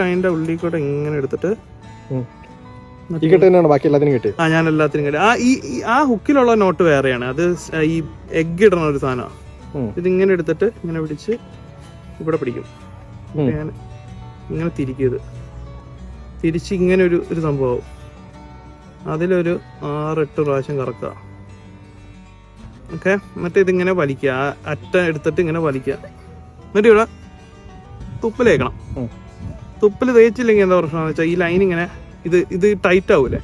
ലൈനിന്റെ ഉള്ളിൽ കൂടെ ഇങ്ങനെ എടുത്തിട്ട് ബാക്കി എല്ലാത്തിനും കിട്ടി. ഞാൻ എല്ലാത്തിനും കിട്ടി. ആ ഹുക്കിലുള്ള നോട്ട് വേറെയാണ്. അത് ഈ എഗ് ഇടണ ഒരു സാധനമാണ്. ഇതിങ്ങനെ എടുത്തിട്ട് ഇങ്ങനെ പിടിച്ച് ഇവിടെ പിടിക്കും. ഞാൻ ഇങ്ങനെ തിരിക്കും. തിരിച്ച് ഇങ്ങനെ ഒരു സംഭവം അതിലൊരു 6-8 പ്രാവശ്യം കറക്കുക. ഓക്കെ, എന്നിട്ട് ഇതിങ്ങനെ വലിക്കുക. അറ്റ എടുത്തിട്ട് ഇങ്ങനെ വലിക്കുക. എന്നിട്ട് ഇവിടെ തുപ്പൽ തേക്കണം. തുപ്പൽ തേച്ചില്ലെങ്കിൽ എന്താ പ്രശ്നം എന്ന് വെച്ചാൽ ഈ ലൈൻ ഇങ്ങനെ ഇത് ടൈറ്റ് ആവൂലേ.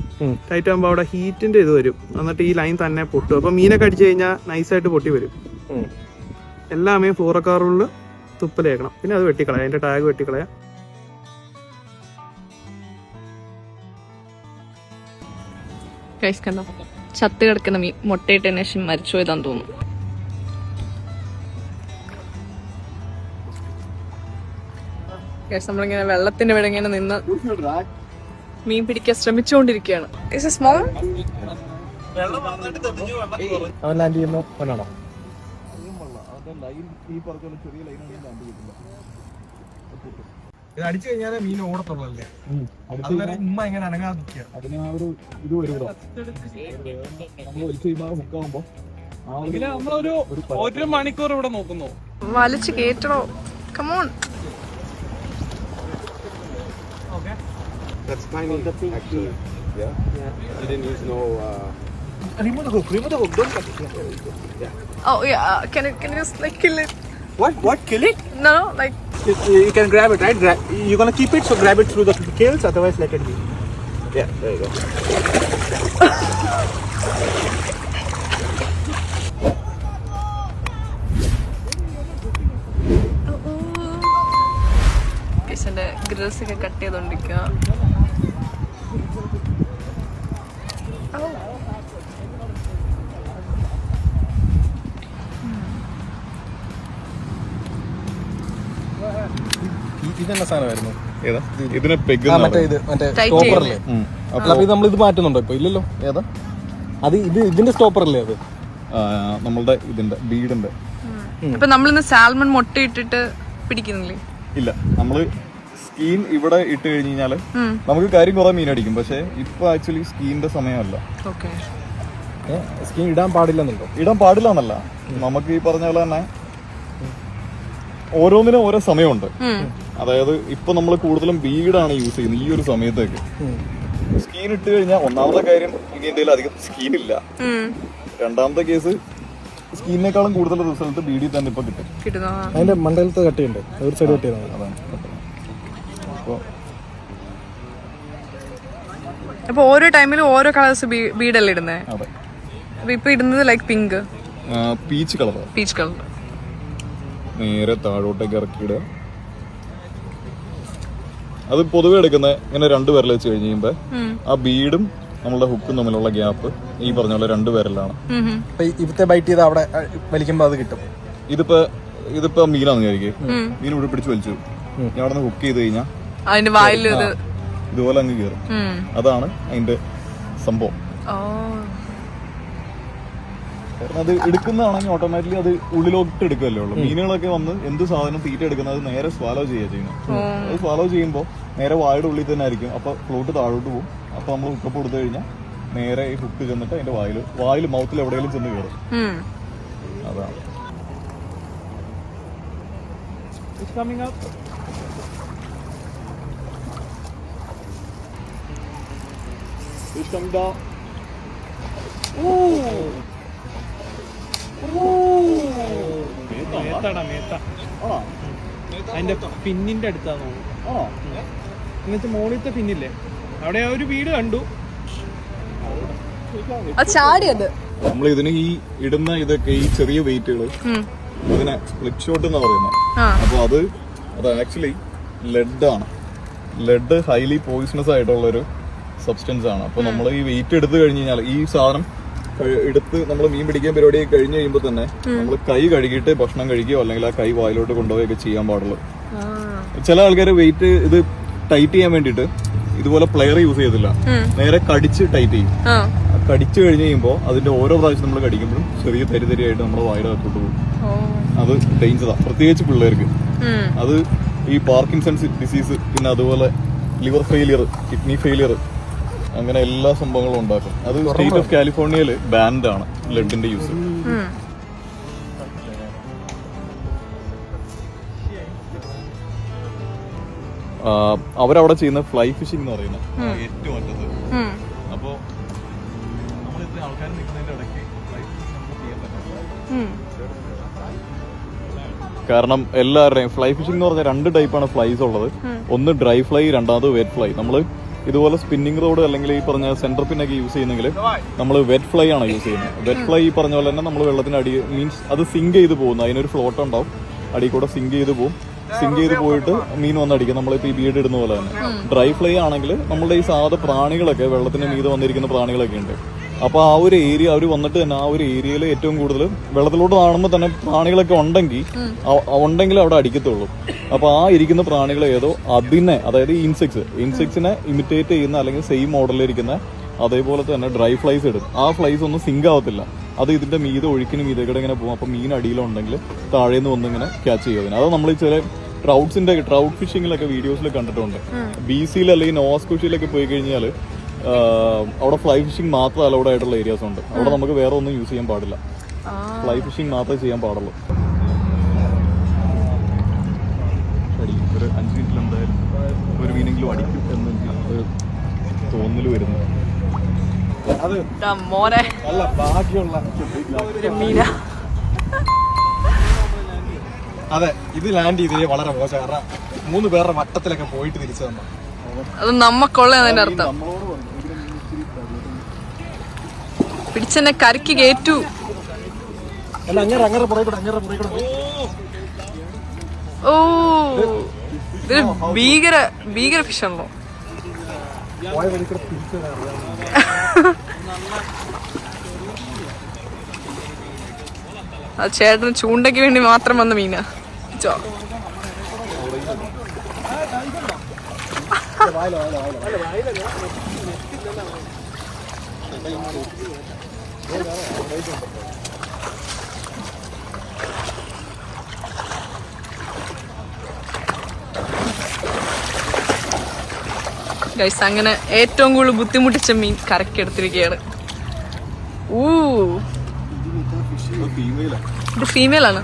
ടൈറ്റ് ആകുമ്പോൾ അവിടെ ഹീറ്റിന്റെ ഇത് വരും. എന്നിട്ട് ഈ ലൈൻ തന്നെ പൊട്ടും. അപ്പൊ മീനൊക്കെ അടിച്ചു കഴിഞ്ഞാൽ നൈസായിട്ട് പൊട്ടി വരും. എല്ലാമേ ഫ്ലൂറോകാർബണിൽ തുപ്പൽ തേക്കണം. പിന്നെ അത് വെട്ടിക്കളയാം, അതിന്റെ ടാഗ് വെട്ടിക്കളയാം. കണ്ടോ, ചത്ത് കിടക്കുന്ന മീൻ മുട്ടയിട്ടതിന് ശേഷം മരിച്ചു പോയതാന്ന് തോന്നുന്നു. നമ്മളിങ്ങനെ വെള്ളത്തിന്റെ ഇവിടെ ഇങ്ങനെ നിന്ന് മീൻ പിടിക്കാൻ ശ്രമിച്ചുകൊണ്ടിരിക്കുകയാണ്. ഇത് അടിച്ചു കഴിഞ്ഞാലേ മീൻ ഓടത്തുള്ളല്ലേ. ഉമ്മ എങ്ങനെ അനങ്ങാതെ നിൽക്കുക. അതിന് ആ ഒരു ഇത് വരും. നമ്മൾ വലിച്ചു കഴിയുമ്പോൾ മുക്കാവുമ്പോ നമ്മളൊരു 1 മണിക്കൂർ ഇവിടെ നോക്കുന്നു. വലിച്ചു കേറ്റണോ? Come on. That's tiny, actually. Yeah? You didn't use no... Remove the hook. Don't cut it. Yeah. Oh yeah, can you just like kill it? What? Kill it? No, like... You can grab it, right? You're gonna keep it, so grab it through the gills, otherwise let it be. Yeah, there you go. പേഷ്യന്റെ grills ഒക്കെ cut ചെയ്തോണ്ടിരിക്കുക. ഇതെന്ന സാധനമായിരുന്നു? ഇതിനെ സ്റ്റോപ്പറല്ലേ? അപ്പൊ നമ്മളിത് മാറ്റുന്നുണ്ടോ ഇപ്പൊ? ഇല്ലല്ലോ. ഏതാ അത്? ഇതിന്റെ സ്റ്റോപ്പറല്ലേ അത്? നമ്മളുടെ ഇതിന്റെ ബീഡിന്റെ. ഇപ്പൊ നമ്മളിന്ന് സാൽമൺ മുട്ടയിട്ടിട്ട് പിടിക്കുന്നില്ലേ? ഇല്ല, നമ്മള് സ്കീൻ ഇവിടെ ഇട്ട് കഴിഞ്ഞ് കഴിഞ്ഞാല് നമുക്ക് കാര്യം കുറെ മീൻ അടിക്കും. പക്ഷെ ഇപ്പൊ ആക്ച്വലി സ്കീനിന്റെ സമയമല്ല. സ്കീൻ ഇടാൻ പാടില്ലെന്നുണ്ടോ? ഇടാൻ പാടില്ല എന്നല്ല, നമുക്ക് ഈ പറഞ്ഞ പോലെ തന്നെ ഓരോന്നിനും ഓരോ സമയമുണ്ട്. അതായത് ഇപ്പൊ നമ്മൾ കൂടുതലും ബീഡാണ് യൂസ് ചെയ്യുന്നത് ഈ ഒരു സമയത്തേക്ക്. സ്കീൻ ഇട്ട് കഴിഞ്ഞാൽ ഒന്നാമത്തെ കാര്യം ഇനി എന്തെങ്കിലും അധികം സ്കീൻ ഇല്ല. രണ്ടാമത്തെ കേസ് സ്കീനിനേക്കാളും കൂടുതൽ റിസൾട്ട് ബീഡിൽ തന്നെ ഇപ്പൊ കിട്ടും. അതിന്റെ മണ്ടലത്തെ കട്ടിയുണ്ട്, ഒരു സൈഡ് കട്ടിയാണ്. അതാണ്. അപ്പൊ ഓരോ ടൈമിലും ഓരോ കളേഴ്സ് ബീഡല്ലേ ഇടുന്നേ? അതെ. ഇപ്പൊ ഇടുന്നത് like pink, peach colour. Peach colour. നേരെ താഴോട്ടേക്ക് ഇറക്കിയിടുക. അത് പൊതുവെ എടുക്കുന്ന ഇങ്ങനെ 2 വിരൽ വെച്ച് കഴിഞ്ഞ് കഴിയുമ്പോ ആ ബീഡും നമ്മളുടെ ഹുക്കും തമ്മിലുള്ള ഗ്യാപ്പ് ഈ പറഞ്ഞ പോലെ 2 വിരലാണ്. ഇവിടുത്തെ ബൈറ്റ് ചെയ്ത് അവിടെ വലിക്കുമ്പോ അത് കിട്ടും. ഇതിപ്പോ മീനാന്ന് വിചാരിക്കും. മീൻ ഇവിടെ പിടിച്ച് വലിച്ചു, ഞാൻ അവിടെ നിന്ന് ഹുക്ക് ചെയ്ത് കഴിഞ്ഞാൽ അതിന്റെ വായിൽ ഇതുപോലെ അങ്ങ് കയറും. അതാണ് അതിന്റെ സംഭവം. അത് എടുക്കുന്നതാണെങ്കിൽ ഓട്ടോമാറ്റിക്കലി അത് ഉള്ളിലോട്ട് എടുക്കുകയല്ലേ ഉള്ളൂ. മീനുകളൊക്കെ വന്ന് എന്ത് സാധനം തീറ്റ എടുക്കുന്നത് നേരെ സ്വാലോ ചെയ്യുന്നത്. അത് സ്വാലോ ചെയ്യുമ്പോൾ നേരെ വായുടെ ഉള്ളിൽ തന്നെ ആയിരിക്കും. അപ്പൊ ഫ്ലൂട്ട് താഴോട്ട് പോകും. അപ്പൊ നമ്മൾ ഹുക്കപ്പ് കൊടുത്തു കഴിഞ്ഞാൽ നേരെ ഈ ഹുക്ക് ചെന്നിട്ട് അതിന്റെ വായിൽ മൗത്തിൽ എവിടെയെങ്കിലും ചെന്ന് കയറും. അതാണ്. അതിന്റെ പിന്നിന്റെ അടുത്താന്ന് തോന്നുന്നു. എന്നുവെച്ചാ മോളിത്തെ പിന്നില്ലേ, അവിടെ ഒരു വീട് കണ്ടു. നമ്മൾ ഇതിന് ഈ ഇടുന്ന ഇതൊക്കെ ഈ ചെറിയ വെയിറ്റുകൾ ഇതിനെ സ്പ്ലിറ്റ് ഷോട്ട് എന്നാ പറയുന്നത്. അപ്പൊ അത് ആക്ച്വലി ലെഡാണ്. ലെഡ് ഹൈലി പോയിസണസ് ആയിട്ടുള്ളൊരു സബ്സ്റ്റൻസ് ആണ്. അപ്പൊ നമ്മൾ ഈ വെയിറ്റ് എടുത്തു കഴിഞ്ഞ് കഴിഞ്ഞാൽ ഈ സാധനം എടുത്ത് നമ്മൾ മീൻ പിടിക്കാൻ പരിപാടി കഴിഞ്ഞ് കഴിയുമ്പോൾ തന്നെ നമ്മൾ കൈ കഴുകിയിട്ട് ഭക്ഷണം കഴിക്കുകയോ അല്ലെങ്കിൽ ആ കൈ വായിലോട്ട് കൊണ്ടുപോവുകയൊക്കെ ചെയ്യാൻ പാടുള്ളൂ. ചില ആൾക്കാർ വെയിറ്റ് ഇത് ടൈറ്റ് ചെയ്യാൻ വേണ്ടിയിട്ട് ഇതുപോലെ പ്ലെയർ യൂസ് ചെയ്തില്ല, നേരെ കടിച്ച് ടൈറ്റ് ചെയ്യും. കടിച്ചു കഴിഞ്ഞ് കഴിയുമ്പോൾ അതിന്റെ ഓരോ പ്രാവശ്യം നമ്മൾ കടിക്കുമ്പോഴും ചെറിയ തരിതരിയായിട്ട് നമ്മുടെ വായുടെ അകത്തോട്ട് പോകും. അത് ഡേഞ്ചറാ, പ്രത്യേകിച്ച് പിള്ളേർക്ക്. അത് ഈ പാർക്കിൻസൺസ് ഡിസീസ്, പിന്നെ അതുപോലെ ലിവർ ഫെയിലിയർ, കിഡ്നി ഫെയിലിയർ, അങ്ങനെ എല്ലാ സംഭവങ്ങളും ഉണ്ടാക്കും. അത് സ്റ്റേറ്റ് ഓഫ് കാലിഫോർണിയയിൽ ബാൻഡാണ് ലെഡിന്റെ യൂസ്. അവരവിടെ ചെയ്യുന്ന ഫ്ലൈ ഫിഷിംഗ് എന്ന് പറയുന്നത് ഏറ്റവും അറ്റത്ത്. അപ്പോ നമ്മൾ ഇത്ര ആൾക്കാർ നിൽക്കുന്നതിന്റെ ഇടയ്ക്ക് ഫ്ലൈ ഫിഷിംഗ് നമുക്ക് ചെയ്യാൻ പറ്റില്ല. കാരണം എല്ലാവരുടെയും ഫ്ലൈ ഫിഷിംഗ് എന്ന് പറഞ്ഞാൽ 2 ടൈപ്പാണ് ഫ്ലൈസ് ഉള്ളത്. ഒന്ന് ഡ്രൈ ഫ്ലൈ, രണ്ടാമത് വെറ്റ് ഫ്ലൈ. നമ്മൾ ഇതുപോലെ സ്പിന്നിങ് റോഡ് അല്ലെങ്കിൽ ഈ പറഞ്ഞ സെന്റർ പിന്നൊക്കെ യൂസ് ചെയ്യുന്നെങ്കിൽ നമ്മൾ വെറ്റ് ഫ്ലൈ ആണ് യൂസ് ചെയ്യുന്നത്. വെറ്റ് ഫ്ലൈ ഈ പറഞ്ഞ പോലെ തന്നെ നമ്മൾ വെള്ളത്തിന് അടി മീൻസ് അത് സിങ്ക് ചെയ്ത് പോകുന്നു. അതിനൊരു ഫ്ലോട്ട് ഉണ്ടാവും, അടിയിൽ കൂടെ സിങ്ക് ചെയ്ത് പോകും. സിങ്ക് ചെയ്ത് പോയിട്ട് മീൻ വന്ന് അടിക്കും, നമ്മളിപ്പോൾ ഈ ബീഡ് ഇടുന്ന പോലെ തന്നെ. ഡ്രൈ ഫ്ലൈ ആണെങ്കിൽ നമ്മളുടെ ഈ സാധാ പ്രാണികളൊക്കെ വെള്ളത്തിന് മീതെ വന്നിരിക്കുന്ന പ്രാണികളൊക്കെ ഉണ്ട്. അപ്പോൾ ആ ഒരു ഏരിയ അവർ വന്നിട്ട് തന്നെ ആ ഒരു ഏരിയയിൽ ഏറ്റവും കൂടുതൽ വെള്ളത്തിലോട്ട് കാണുമ്പോൾ തന്നെ പ്രാണികളൊക്കെ ഉണ്ടെങ്കിൽ അവിടെ അടിക്കത്തുള്ളൂ. അപ്പോൾ ആ ഇരിക്കുന്ന പ്രാണികൾ ഏതോ അതിനെ, അതായത് ഇൻസെക്ട്സിനെ ഇമിറ്റേറ്റ് ചെയ്യുന്ന അല്ലെങ്കിൽ സെയിം മോഡലിലിരിക്കുന്ന അതേപോലെ തന്നെ ഡ്രൈ ഫ്ലൈസ് ഇടും. ആ ഫ്ലൈസ് ഒന്നും സിങ്ക് ആവത്തില്ല, അത് ഇതിന്റെ മീതെ ഒഴുക്കിന് മീതെ കൂടെ ഇങ്ങനെ പോകും. അപ്പോൾ മീൻ അടിയിലുണ്ടെങ്കിൽ താഴേന്ന് വന്ന് ഇങ്ങനെ ക്യാച്ച് ചെയ്യുന്നതിന് അത് നമ്മൾ ചില ട്രൗട്ട് ഫിഷിങ്ങിലൊക്കെ വീഡിയോസിൽ കണ്ടിട്ടുണ്ട്. BC അല്ലെങ്കിൽ നോവാസ്കോഷ്യയിലൊക്കെ പോയി കഴിഞ്ഞാൽ അവിടെ ഫ്ലൈ ഫിഷിംഗ് മാത്രം അലൗഡ് ആയിട്ടുള്ള ഏരിയാസ് ഉണ്ട്. അവിടെ നമുക്ക് വേറെ ഒന്നും യൂസ് ചെയ്യാൻ പാടില്ല, ഫ്ലൈ ഫിഷിംഗ് മാത്രമേ ചെയ്യാൻ പാടുള്ളൂ. ഒരു 5 മിനിറ്റിൽ എന്തായാലും ഒരു മീനെങ്കിലും അടിക്കും എന്ന് ഒരു തോന്നൽ വരുന്നു. അത് മോനെ നല്ല ഭാഗ്യമുള്ള മീന. അതെ, ഇത് ലാൻഡ് ചെയ്തേ വളരെ മോശം. കാരണം 3 പേരുടെ വട്ടത്തിലൊക്കെ പോയിട്ട് തിരിച്ചു തന്നു. അത് നമ്മക്കൊള്ള അതിന്റെ അർത്ഥം. പിടിച്ചെന്നെ കരക്ക് കേറ്റു. അല്ല, അങ്ങനെ പുറകെ. ഓ, ഇത് ഭീകര ഫിഷാണല്ലോ. പോയ വഴിക്കൂടെ തിരിച്ചു വരാൻ അത് ചേട്ടന് ചൂണ്ടയ്ക്ക് വേണ്ടി മാത്രം വന്ന മീനാ. ഗൈസ്, അങ്ങനെ ഏറ്റവും കൂടുതൽ ബുദ്ധിമുട്ടിച്ച മീൻ കരക്കെടുത്തിരിക്കുകയാണ്. ഇത് ഫീമെയിൽ ആണ്.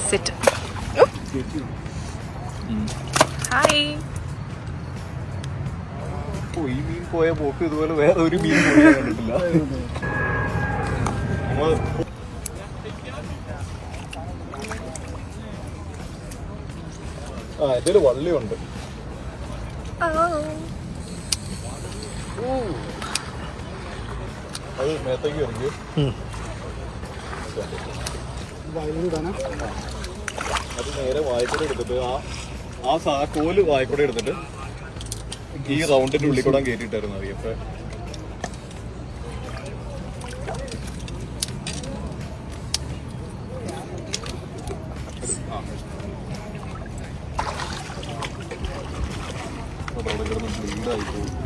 സിറ്റ്. ഹായ്. ഈ മീൻ പോയ പോക്ക് ഇതുപോലെ വേറെ ഒരു മീൻ കണ്ടിട്ടില്ല. ഇതില് വള്ളിയുണ്ട്. അത് മേത്തേക്ക് ഇറങ്ങി അത് നേരെ വായ്ക്കൂടെ എടുത്തിട്ട് ആ കോല് വായ്ക്കൂടെ എടുത്തിട്ട് ഈ റൗണ്ടിന്റെ ഉള്ളിൽ കൂടെ കയറ്റിട്ടായിരുന്നു മതി. അപ്പൊ ബ്ലീഡായി പോകും.